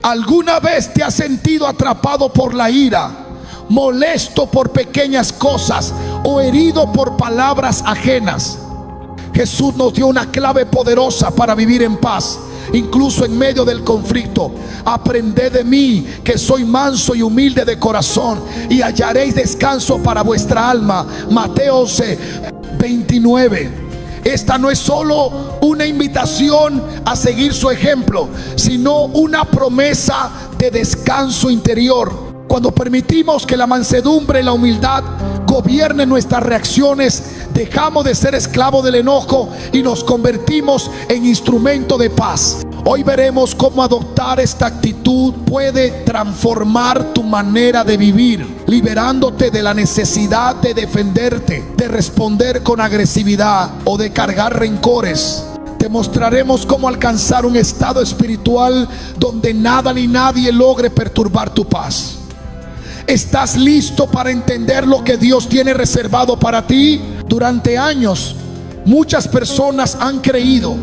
¿Alguna vez te has sentido atrapado por la ira, molesto por pequeñas cosas o herido por palabras ajenas? Jesús nos dio una clave poderosa para vivir en paz, incluso en medio del conflicto. Aprended de mí, que soy manso y humilde de corazón, y hallaréis descanso para vuestra alma. Mateo 11:29. Esta no es solo una invitación a seguir su ejemplo, sino una promesa de descanso interior. Cuando permitimos que la mansedumbre y la humildad gobiernen nuestras reacciones, dejamos de ser esclavos del enojo y nos convertimos en instrumento de paz. Hoy veremos cómo adoptar esta actitud puede transformar tu manera de vivir, liberándote de la necesidad de defenderte, de responder con agresividad o de cargar rencores. Te mostraremos cómo alcanzar un estado espiritual donde nada ni nadie logre perturbar tu paz. ¿Estás listo para entender lo que Dios tiene reservado para ti? Durante años, muchas personas han creído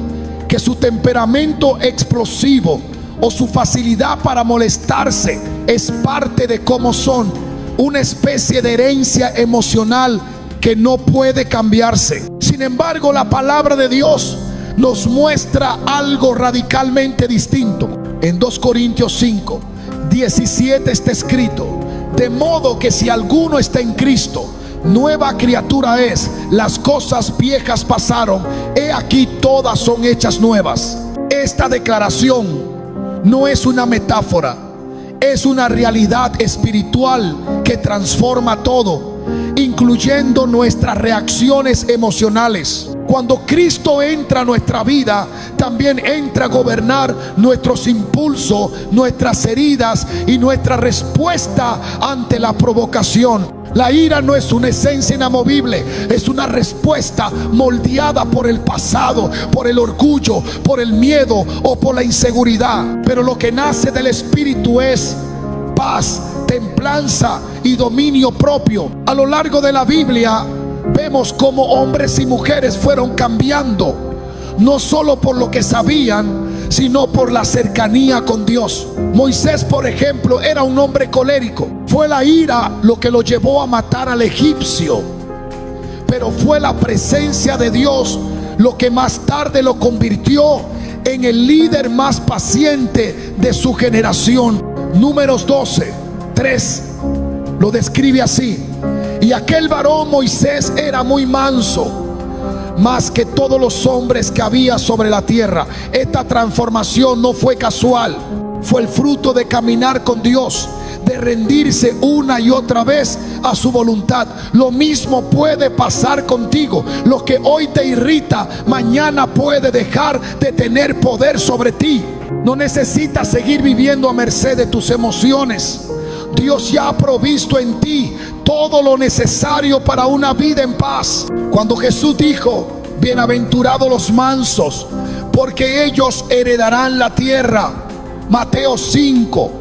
que su temperamento explosivo o su facilidad para molestarse es parte de cómo son, una especie de herencia emocional que no puede cambiarse. Sin embargo, la palabra de Dios nos muestra algo radicalmente distinto. En 2 Corintios 5:17 está escrito: de modo que si alguno está en Cristo, nueva criatura es, las cosas viejas pasaron, he aquí todas son hechas nuevas. Esta declaración no es una metáfora, es una realidad espiritual que transforma todo, incluyendo nuestras reacciones emocionales. Cuando Cristo entra a nuestra vida, también entra a gobernar nuestros impulsos, nuestras heridas y nuestra respuesta ante la provocación. La ira no es una esencia inamovible, es una respuesta moldeada por el pasado, por el orgullo, por el miedo o por la inseguridad. Pero lo que nace del Espíritu es paz, templanza y dominio propio. A lo largo de la Biblia vemos cómo hombres y mujeres fueron cambiando, no solo por lo que sabían, sino por la cercanía con Dios. Moisés, por ejemplo, era un hombre colérico. Fue la ira lo que lo llevó a matar al egipcio, pero fue la presencia de Dios lo que más tarde lo convirtió en el líder más paciente de su generación. Números 12:3 lo describe así: y aquel varón Moisés era muy manso, más que todos los hombres que había sobre la tierra. Esta transformación no fue casual, fue el fruto de caminar con Dios, de rendirse una y otra vez a su voluntad. Lo mismo puede pasar contigo. Lo que hoy te irrita, mañana puede dejar de tener poder sobre ti. No necesitas seguir viviendo a merced de tus emociones. Dios ya ha provisto en ti todo lo necesario para una vida en paz. Cuando Jesús dijo: bienaventurados los mansos, porque ellos heredarán la tierra, Mateo 5,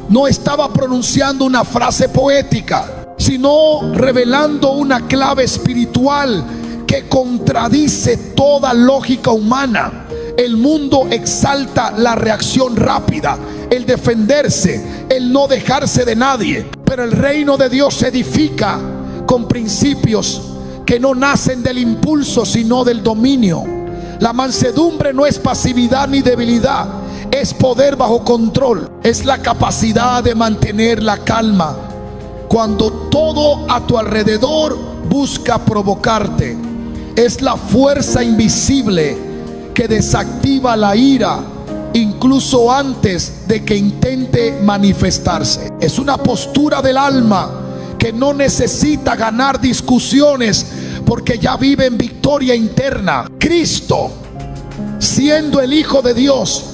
no estaba pronunciando una frase poética, sino revelando una clave espiritual que contradice toda lógica humana. El mundo exalta la reacción rápida, el defenderse, el no dejarse de nadie. Pero el reino de Dios se edifica con principios que no nacen del impulso, sino del dominio. La mansedumbre no es pasividad ni debilidad, es poder bajo control. Es la capacidad de mantener la calma cuando todo a tu alrededor busca provocarte. Es la fuerza invisible que desactiva la ira incluso antes de que intente manifestarse. Es una postura del alma que no necesita ganar discusiones, porque ya vive en victoria interna. Cristo, siendo el Hijo de Dios,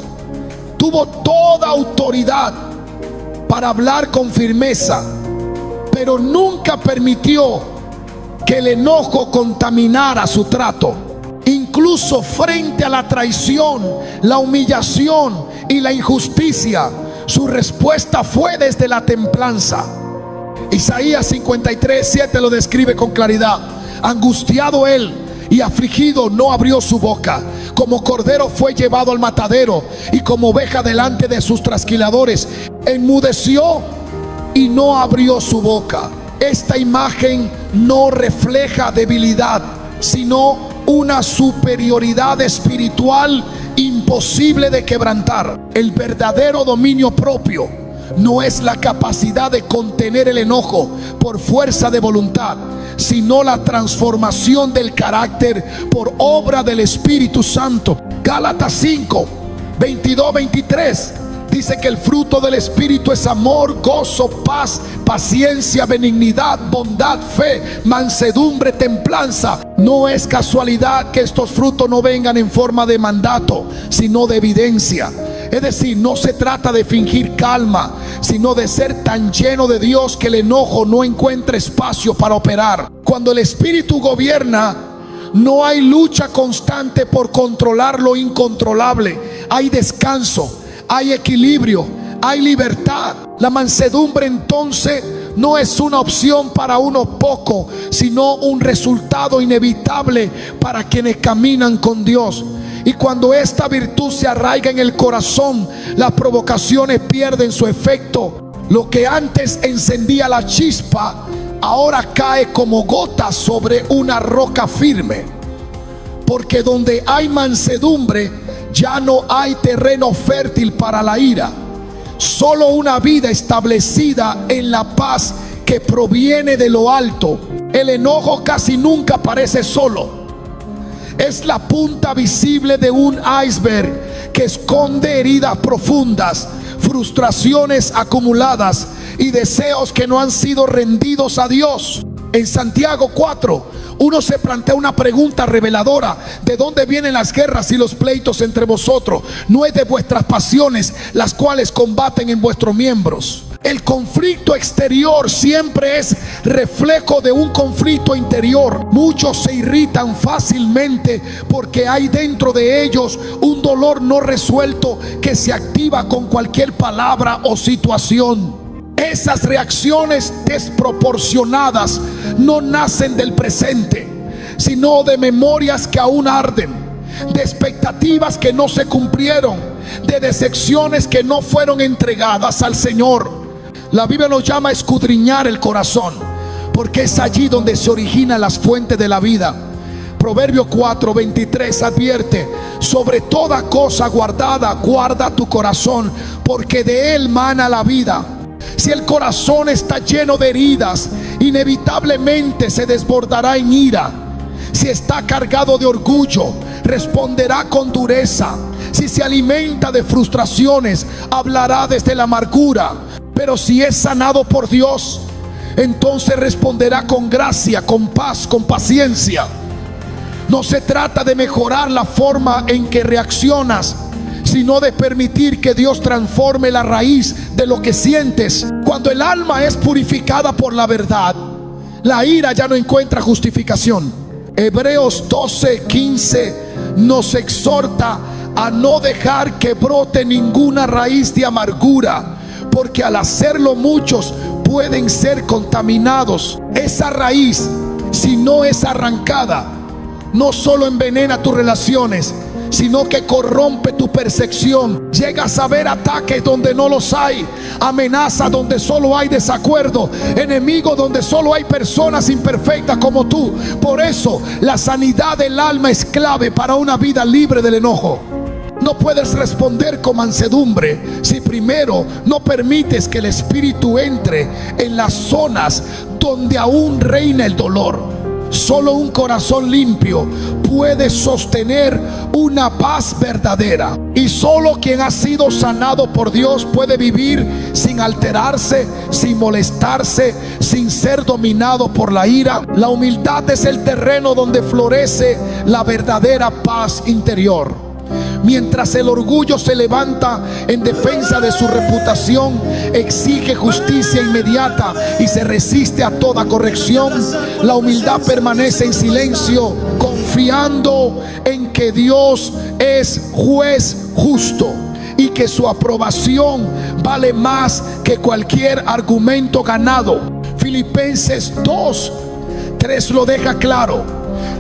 tuvo toda autoridad para hablar con firmeza, pero nunca permitió que el enojo contaminara su trato. Incluso frente a la traición, la humillación y la injusticia, su respuesta fue desde la templanza. Isaías 53:7 lo describe con claridad: angustiado él y afligido no abrió su boca. Como cordero fue llevado al matadero, y como oveja delante de sus trasquiladores, enmudeció y no abrió su boca. Esta imagen no refleja debilidad, sino una superioridad espiritual imposible de quebrantar. El verdadero dominio propio no es la capacidad de contener el enojo por fuerza de voluntad, sino la transformación del carácter por obra del Espíritu Santo. Gálatas 5, 22, 23 dice que el fruto del Espíritu es amor, gozo, paz, paciencia, benignidad, bondad, fe, mansedumbre, templanza. No es casualidad que estos frutos no vengan en forma de mandato, sino de evidencia. Es decir, no se trata de fingir calma, sino de ser tan lleno de Dios que el enojo no encuentre espacio para operar. Cuando el Espíritu gobierna, no hay lucha constante por controlar lo incontrolable. Hay descanso, hay equilibrio, hay libertad. La mansedumbre entonces no es una opción para unos pocos, sino un resultado inevitable para quienes caminan con Dios. Y cuando esta virtud se arraiga en el corazón, las provocaciones pierden su efecto. Lo que antes encendía la chispa, ahora cae como gotas sobre una roca firme. Porque donde hay mansedumbre, ya no hay terreno fértil para la ira. Solo una vida establecida en la paz que proviene de lo alto. El enojo casi nunca aparece solo. Es la punta visible de un iceberg que esconde heridas profundas, frustraciones acumuladas y deseos que no han sido rendidos a Dios. En Santiago 4, uno se plantea una pregunta reveladora: ¿de dónde vienen las guerras y los pleitos entre vosotros? ¿No es de vuestras pasiones las cuales combaten en vuestros miembros? El conflicto exterior siempre es reflejo de un conflicto interior. Muchos se irritan fácilmente porque hay dentro de ellos un dolor no resuelto que se activa con cualquier palabra o situación. Esas reacciones desproporcionadas no nacen del presente, sino de memorias que aún arden, de expectativas que no se cumplieron, de decepciones que no fueron entregadas al Señor. La Biblia nos llama a escudriñar el corazón, porque es allí donde se originan las fuentes de la vida. Proverbio 4, 23 advierte: sobre toda cosa guardada, guarda tu corazón, porque de él mana la vida. Si el corazón está lleno de heridas, inevitablemente se desbordará en ira. Si está cargado de orgullo, responderá con dureza. Si se alimenta de frustraciones, hablará desde la amargura. Pero si es sanado por Dios, entonces responderá con gracia, con paz, con paciencia. No se trata de mejorar la forma en que reaccionas, sino de permitir que Dios transforme la raíz de lo que sientes. Cuando el alma es purificada por la verdad, la ira ya no encuentra justificación. Hebreos 12, 15 nos exhorta a no dejar que brote ninguna raíz de amargura, porque al hacerlo muchos pueden ser contaminados. Esa raíz, si no es arrancada, no solo envenena tus relaciones, sino que corrompe tu percepción. Llegas a ver ataques donde no los hay, amenaza donde solo hay desacuerdo, enemigo donde solo hay personas imperfectas como tú. Por eso la sanidad del alma es clave para una vida libre del enojo. No puedes responder con mansedumbre si primero no permites que el Espíritu entre en las zonas donde aún reina el dolor. Solo un corazón limpio puede sostener una paz verdadera, y solo quien ha sido sanado por Dios puede vivir sin alterarse, sin molestarse, sin ser dominado por la ira. La humildad es el terreno donde florece la verdadera paz interior. Mientras el orgullo se levanta en defensa de su reputación, exige justicia inmediata y se resiste a toda corrección, la humildad permanece en silencio, confiando en que Dios es juez justo y que su aprobación vale más que cualquier argumento ganado. Filipenses 2, 3 lo deja claro: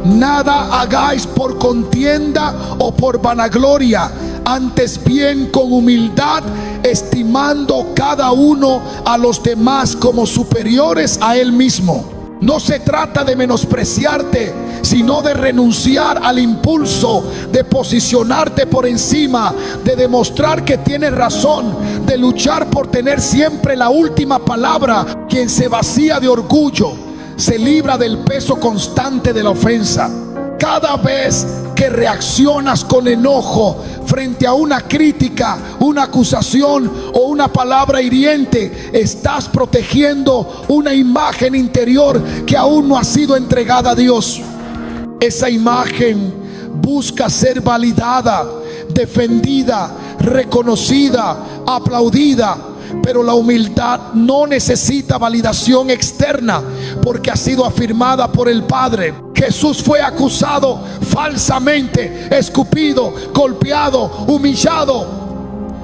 Nada hagáis por contienda o por vanagloria, antes bien con humildad, estimando cada uno a los demás como superiores a él mismo. No se trata de menospreciarte, sino de renunciar al impulso de posicionarte por encima, de demostrar que tienes razón, de luchar por tener siempre la última palabra. Quien se vacía de orgullo se libra del peso constante de la ofensa. Cada vez que reaccionas con enojo frente a una crítica, una acusación o una palabra hiriente, estás protegiendo una imagen interior que aún no ha sido entregada a Dios. Esa imagen busca ser validada, defendida, reconocida, aplaudida. Pero la humildad no necesita validación externa, porque ha sido afirmada por el Padre. Jesús fue acusado falsamente, escupido, golpeado, humillado,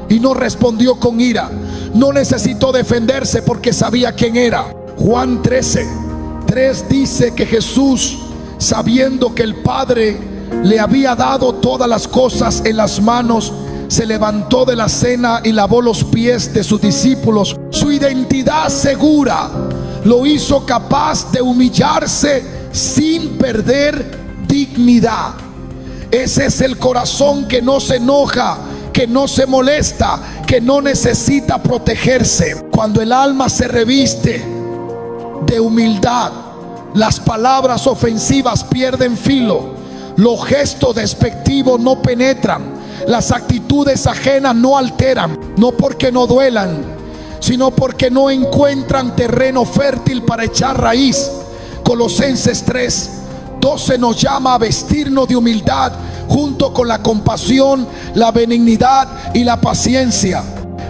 y no respondió con ira. No necesitó defenderse porque sabía quién era. Juan 13:3 dice que Jesús, sabiendo que el Padre le había dado todas las cosas en las manos, se levantó de la cena y lavó los pies de sus discípulos. Su identidad segura lo hizo capaz de humillarse sin perder dignidad. Ese es el corazón que no se enoja, que no se molesta, que no necesita protegerse. Cuando el alma se reviste de humildad, las palabras ofensivas pierden filo, los gestos despectivos no penetran, las actitudes ajenas no alteran, no porque no duelan, sino porque no encuentran terreno fértil para echar raíz. Colosenses 3:12 nos llama a vestirnos de humildad junto con la compasión, la benignidad y la paciencia.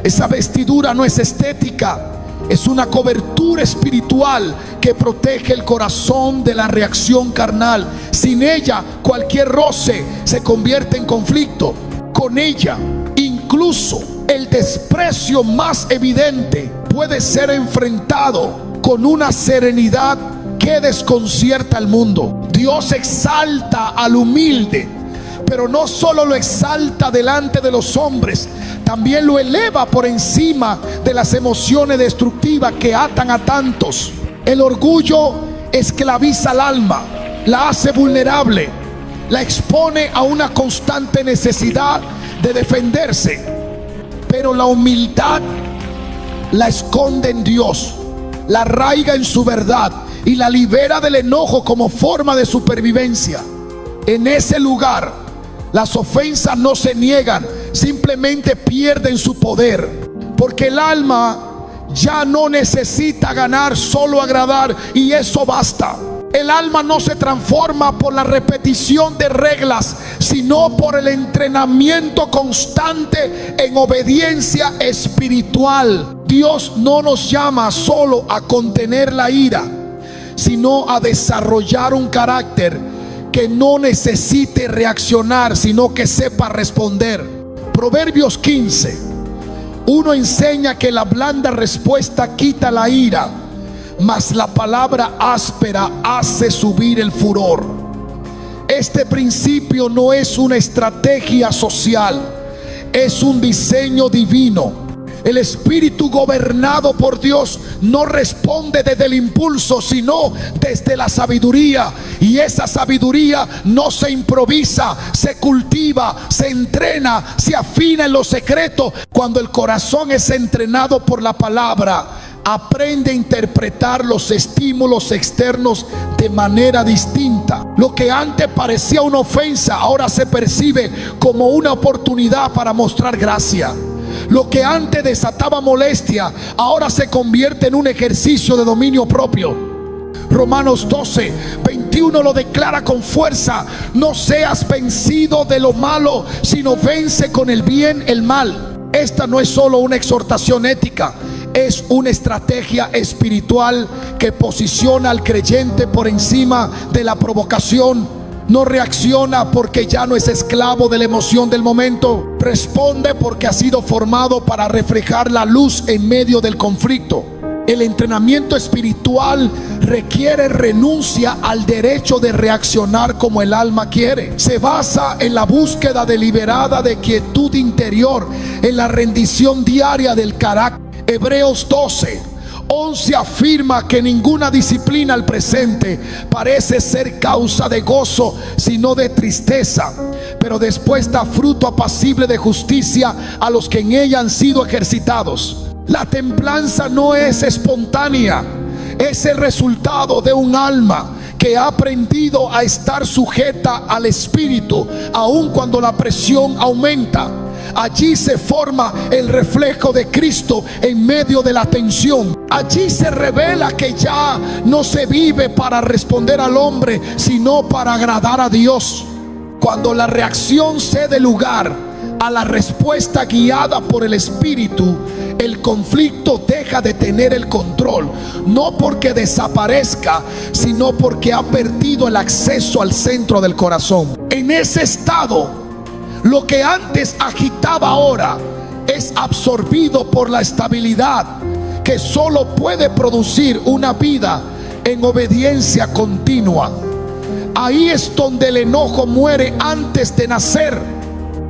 Esa vestidura no es estética, es una cobertura espiritual que protege el corazón de la reacción carnal. Sin ella, cualquier roce se convierte en conflicto. Con ella, incluso el desprecio más evidente puede ser enfrentado con una serenidad que desconcierta al mundo. Dios exalta al humilde, pero no solo lo exalta delante de los hombres, también lo eleva por encima de las emociones destructivas que atan a tantos. El orgullo esclaviza al alma, la hace vulnerable, la expone a una constante necesidad de defenderse. Pero la humildad la esconde en Dios, la arraiga en su verdad y la libera del enojo como forma de supervivencia. En ese lugar, las ofensas no se niegan, simplemente pierden su poder, porque el alma ya no necesita ganar, solo agradar, y eso basta. El alma no se transforma por la repetición de reglas, sino por el entrenamiento constante en obediencia espiritual. Dios no nos llama solo a contener la ira, sino a desarrollar un carácter que no necesite reaccionar, sino que sepa responder. Proverbios 15:1 enseña que la blanda respuesta quita la ira, mas la palabra áspera hace subir el furor. Este principio no es una estrategia social, es un diseño divino. El espíritu gobernado por Dios no responde desde el impulso, sino desde la sabiduría. Y esa sabiduría no se improvisa, se cultiva, se entrena, se afina en lo secreto. Cuando el corazón es entrenado por la palabra, aprende a interpretar los estímulos externos de manera distinta. Lo que antes parecía una ofensa, ahora se percibe como una oportunidad para mostrar gracia. Lo que antes desataba molestia, ahora se convierte en un ejercicio de dominio propio. Romanos 12:21 lo declara con fuerza: no seas vencido de lo malo, sino vence con el bien el mal. Esta no es solo una exhortación ética, es una estrategia espiritual que posiciona al creyente por encima de la provocación. No reacciona porque ya no es esclavo de la emoción del momento. Responde porque ha sido formado para reflejar la luz en medio del conflicto. El entrenamiento espiritual requiere renuncia al derecho de reaccionar como el alma quiere. Se basa en la búsqueda deliberada de quietud interior, en la rendición diaria del carácter. Hebreos 12:11 afirma que ninguna disciplina al presente parece ser causa de gozo, sino de tristeza, pero después da fruto apacible de justicia a los que en ella han sido ejercitados. La templanza no es espontánea, es el resultado de un alma que ha aprendido a estar sujeta al espíritu, aun cuando la presión aumenta. Allí se forma el reflejo de Cristo en medio de la tensión. Allí se revela que ya no se vive para responder al hombre, sino para agradar a Dios. Cuando la reacción cede lugar a la respuesta guiada por el Espíritu, el conflicto deja de tener el control, no porque desaparezca, sino porque ha perdido el acceso al centro del corazón. En ese estado, lo que antes agitaba ahora es absorbido por la estabilidad que solo puede producir una vida en obediencia continua. Ahí es donde el enojo muere antes de nacer.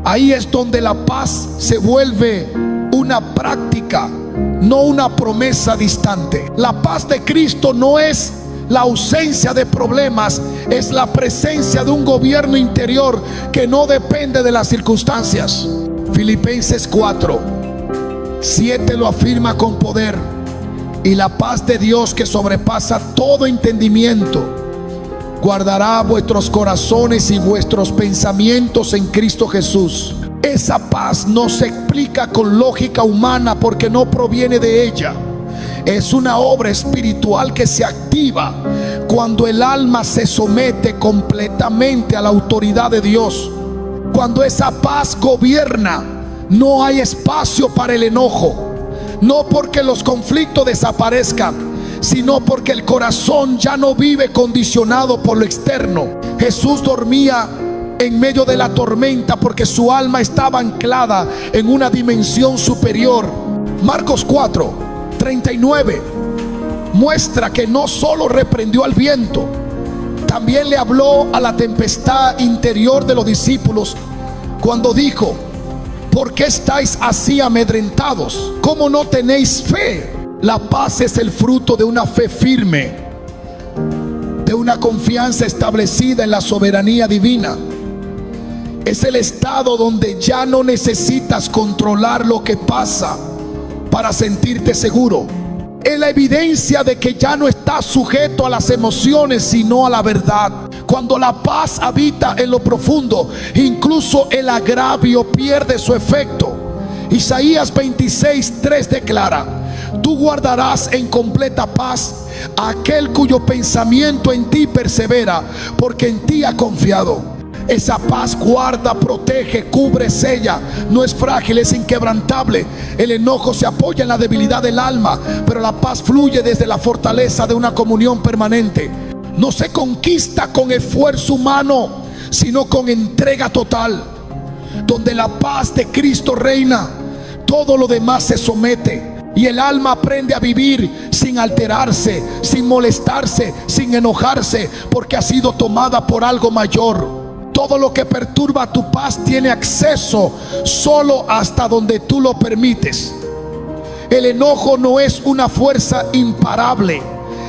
Ahí es donde la paz se vuelve una práctica, no una promesa distante. La paz de Cristo no es la ausencia de problemas, es la presencia de un gobierno interior que no depende de las circunstancias. Filipenses 4:7 lo afirma con poder: y la paz de Dios, que sobrepasa todo entendimiento, guardará vuestros corazones y vuestros pensamientos en Cristo Jesús. Esa paz no se explica con lógica humana porque no proviene de ella. Es una obra espiritual que se activa cuando el alma se somete completamente a la autoridad de Dios. Cuando esa paz gobierna, no hay espacio para el enojo. No porque los conflictos desaparezcan, sino porque el corazón ya no vive condicionado por lo externo. Jesús dormía en medio de la tormenta porque su alma estaba anclada en una dimensión superior. Marcos 4:39 muestra que no solo reprendió al viento, también le habló a la tempestad interior de los discípulos cuando dijo: ¿por qué estáis así amedrentados? ¿Cómo no tenéis fe? La paz es el fruto de una fe firme, de una confianza establecida en la soberanía divina. Es el estado donde ya no necesitas controlar lo que pasa para sentirte seguro. Es la evidencia de que ya no estás sujeto a las emociones, sino a la verdad. Cuando la paz habita en lo profundo, incluso el agravio pierde su efecto. Isaías 26:3 declara: tú guardarás en completa paz a aquel cuyo pensamiento en ti persevera, porque en ti ha confiado. Esa paz guarda, protege, cubre, sella. No es frágil, es inquebrantable. El enojo se apoya en la debilidad del alma, pero la paz fluye desde la fortaleza de una comunión permanente. No se conquista con esfuerzo humano, sino con entrega total. Donde la paz de Cristo reina, todo lo demás se somete. Y el alma aprende a vivir sin alterarse, sin molestarse, sin enojarse, porque ha sido tomada por algo mayor. Todo lo que perturba tu paz tiene acceso solo hasta donde tú lo permites. El enojo no es una fuerza imparable,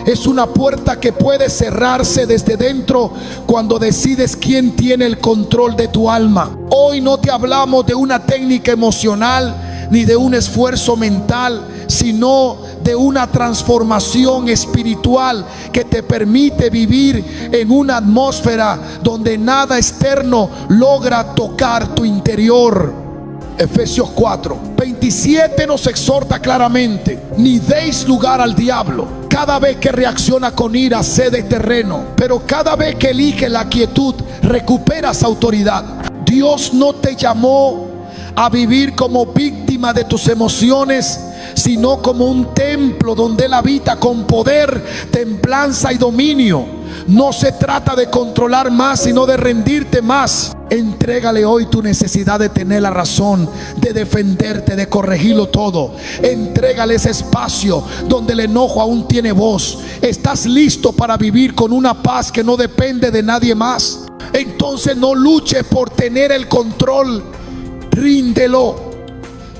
es una puerta que puede cerrarse desde dentro cuando decides quién tiene el control de tu alma. Hoy no te hablamos de una técnica emocional ni de un esfuerzo mental, sino de una transformación espiritual que te permite vivir en una atmósfera donde nada externo logra tocar tu interior. Efesios 4:27 nos exhorta claramente: ni deis lugar al diablo. Cada vez que reacciona con ira cede terreno, pero cada vez que elige la quietud recuperas autoridad. Dios no te llamó a vivir como víctima de tus emociones, sino como un templo donde Él habita con poder, templanza y dominio. No se trata de controlar más, sino de rendirte más. Entrégale hoy tu necesidad de tener la razón, de defenderte, de corregirlo todo. Entrégale ese espacio donde el enojo aún tiene voz. Estás listo para vivir con una paz que no depende de nadie más. Entonces no luche por tener el control, ríndelo.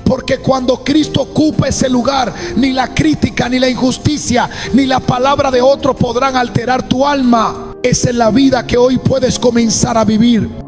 Porque cuando Cristo ocupa ese lugar, ni la crítica, ni la injusticia, ni la palabra de otro podrán alterar tu alma. Esa es la vida que hoy puedes comenzar a vivir.